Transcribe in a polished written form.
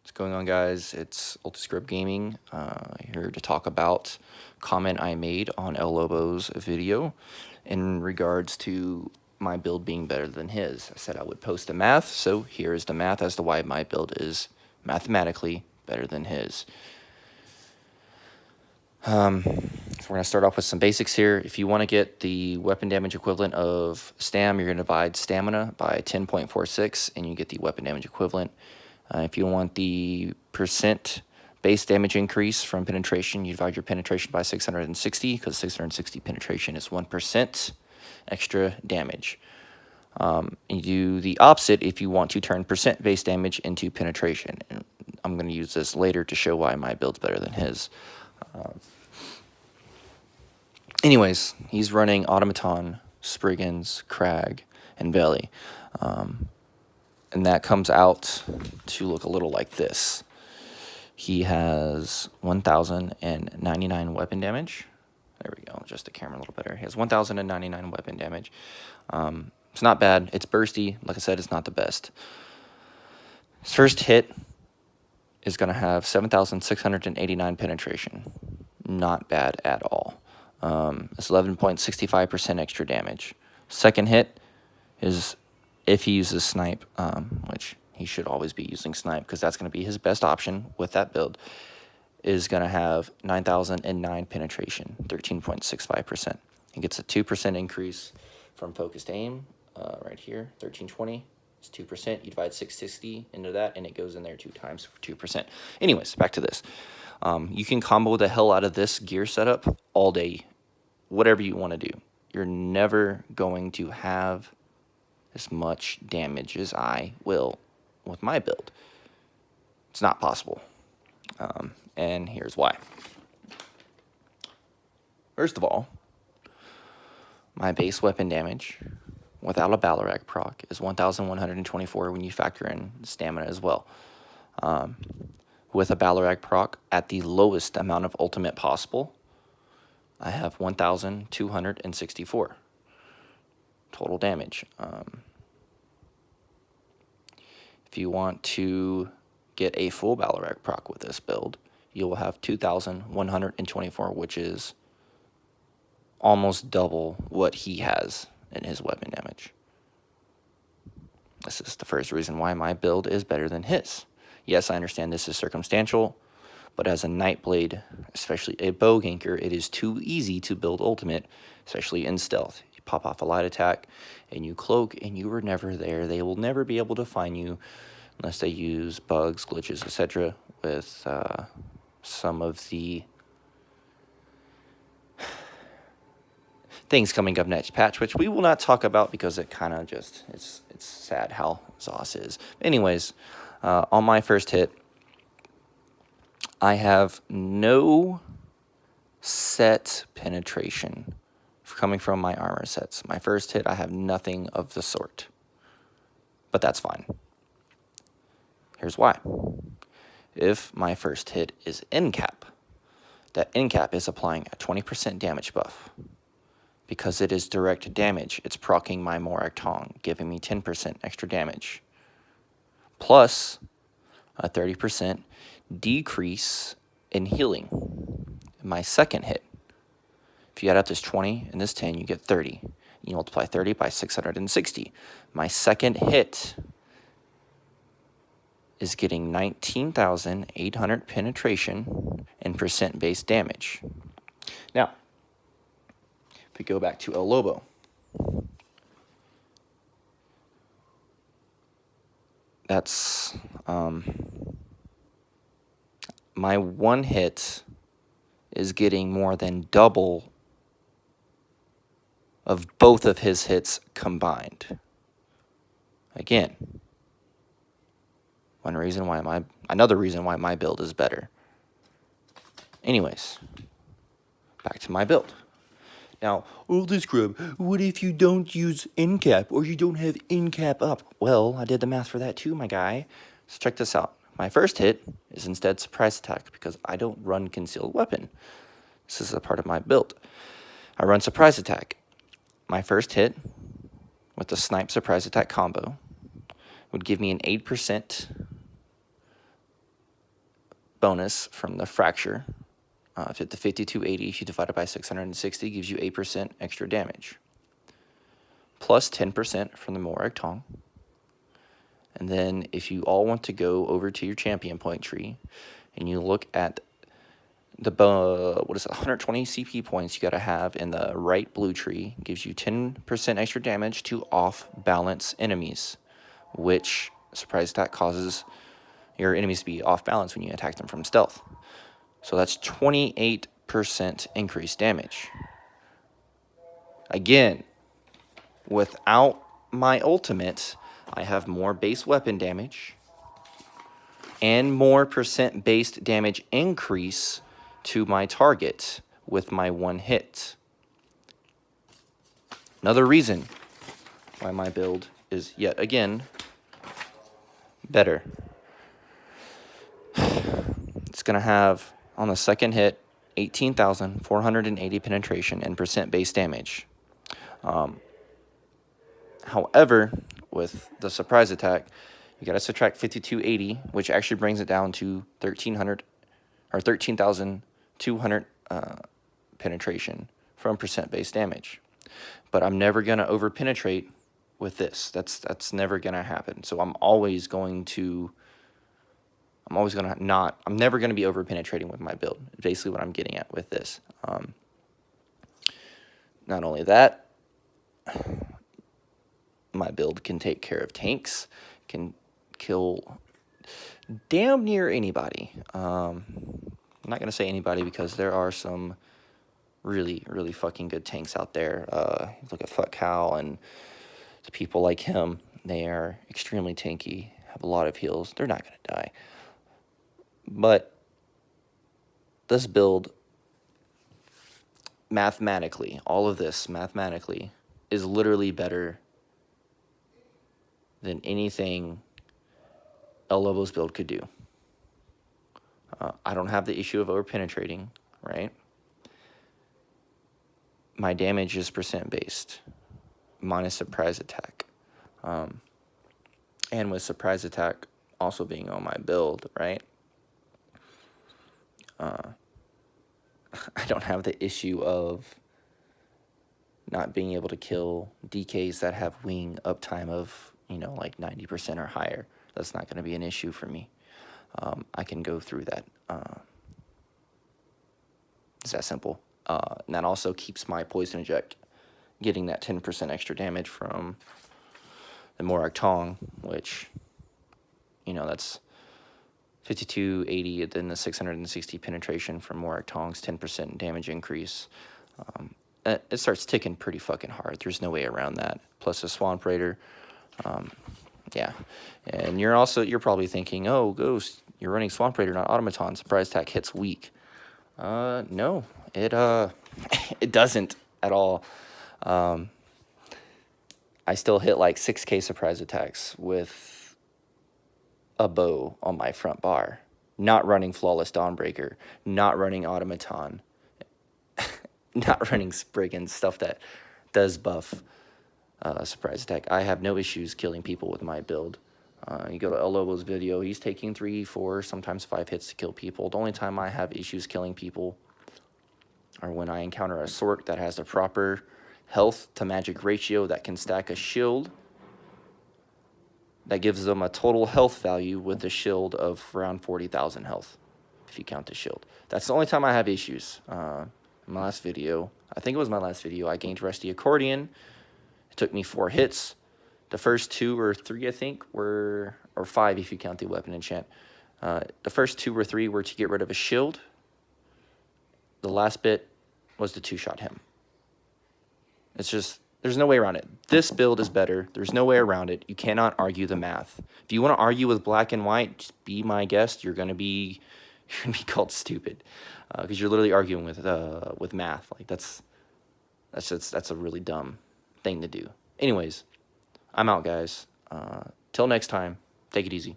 What's going on, guys? It's Ultiscript Gaming here to talk about comment I made on El Lobo's video in regards to my build being better than his. I said I would post the math, so here is the math as to why my build is mathematically better than his. So we're going to start off with some basics here. If you want to get the weapon damage equivalent of stam, you're going to divide stamina by 10.46 and you get the weapon damage equivalent. If you want the percent base damage increase from penetration, you divide your penetration by 660 because 660 penetration is 1% extra damage. And you do the opposite if you want to turn percent base damage into penetration. And I'm going to use this later to show why my build's better than his. Anyways, he's running Automaton, Spriggans, Crag, and Belly. And that comes out to look a little like this. He has 1,099 weapon damage. There we go, adjust the camera a little better. He has 1,099 weapon damage. It's not bad. It's bursty. Like I said, it's not the best. His first hit is going to have 7,689 penetration. Not bad at all. It's 11.65% extra damage. Second hit is, if he uses snipe, which he should always be using snipe because that's going to be his best option with that build, is going to have 9,009 penetration, 13.65%. He gets a 2% increase from focused aim right here, 1320. It's 2%. You divide 660 into that, and it goes in there 2 times for 2%. Anyways, back to this. You can combo the hell out of this gear setup all day, whatever you want to do. You're never going to have as much damage as I will with my build. It's not possible. And here's why. First of all, my base weapon damage without a Balarag proc is 1,124 when you factor in stamina as well. With a Balarag proc at the lowest amount of ultimate possible, I have 1,264 total damage. If you want to get a full Balarag proc with this build, you will have 2,124, which is almost double what he has in his weapon damage. This is the first reason why my build is better than his. Yes, I understand this is circumstantial, but as a Nightblade, especially a bow ganker, it is too easy to build ultimate, especially in stealth. You pop off a light attack, and you cloak, and you were never there. They will never be able to find you unless they use bugs, glitches, etc. with some of the things coming up next patch, which we will not talk about because it kind of just, it's sad how Zoss is. Anyways, on my first hit, I have no set penetration coming from my armor sets. My first hit, I have nothing of the sort. But that's fine. Here's why. If my first hit is end cap, that end cap is applying a 20% damage buff. Because it is direct damage, it's proccing my Morag Tong, giving me 10% extra damage. Plus a 30% decrease in healing. My second hit, if you add up this 20 and this 10, you get 30. You multiply 30 by 660. My second hit is getting 19,800 penetration and percent base damage. Now, if we go back to El Lobo, that's my one hit is getting more than double of both of his hits combined. Again, another reason why my build is better. Anyways, back to my build. Now, Ultiscript, what if you don't use end cap or you don't have end cap up? Well, I did the math for that too, my guy. So check this out. My first hit is instead surprise attack because I don't run concealed weapon. This is a part of my build. I run surprise attack. My first hit with the snipe surprise attack combo would give me an 8% bonus from the fracture. If it's the 5280, if you divide it by 660, gives you 8% extra damage. Plus 10% from the Morag Tong. And then if you all want to go over to your champion point tree and you look at the 120 CP points you got to have in the right blue tree, gives you 10% extra damage to off-balance enemies, which surprise attack causes your enemies to be off balance when you attack them from stealth. So that's 28% increased damage. Again, without my ultimate, I have more base weapon damage and more percent based damage increase to my target with my one hit. Another reason why my build is yet again better. It's going to have, on the second hit, 18,480 penetration and percent base damage. However, with the surprise attack, you got to subtract 5280, which actually brings it down to 1,300 or 13,200 penetration from percent base damage. But I'm never going to over penetrate with this. That's never going to happen. So I'm never going to be over penetrating with my build. Basically what I'm getting at with this. Not only that, my build can take care of tanks, can kill damn near anybody. I'm not going to say anybody because there are some really, really fucking good tanks out there. Look at Fuck Cow and the people like him. They are extremely tanky, have a lot of heals. They're not going to die. But this build, mathematically, all of this mathematically, is literally better than anything El Lobo's build could do. I don't have the issue of over-penetrating, right? My damage is percent based, minus surprise attack. And with surprise attack also being on my build, right? I don't have the issue of not being able to kill DKs that have wing uptime of, like 90% or higher. That's not going to be an issue for me. I can go through that. It's that simple. And that also keeps my poison eject getting that 10% extra damage from the Morag Tong, which, that's 5280, and then the 660 penetration from Morag Tong's 10% damage increase. It starts ticking pretty fucking hard. There's no way around that. Plus a Swamp Raider. Yeah. And you're probably thinking, oh, Ghost, you're running Swamp Raider, not Automaton. Surprise attack hits weak. No, it it doesn't at all. I still hit like 6k surprise attacks with a bow on my front bar, not running Flawless Dawnbreaker, not running Automaton, not running Spriggan, stuff that does buff surprise attack. I have no issues killing people with my build. You go to El Lobo's video, he's taking 3, 4, sometimes 5 hits to kill people. The only time I have issues killing people are when I encounter a Sork that has the proper health to magic ratio that can stack a shield that gives them a total health value with a shield of around 40,000 health, if you count the shield. That's the only time I have issues. In my last video, I think it was my last video, I gained Rusty Accordion. It took me 4 hits. The first 2 or 3, I think, or 5 if you count the weapon enchant. The first 2 or 3 were to get rid of a shield. The last bit was the 2-shot him. It's just, there's no way around it. This build is better. There's no way around it. You cannot argue the math. If you want to argue with black and white, just be my guest. You're gonna be called stupid, because you're literally arguing with math. Like that's a really dumb thing to do. Anyways, I'm out, guys. Till next time, take it easy.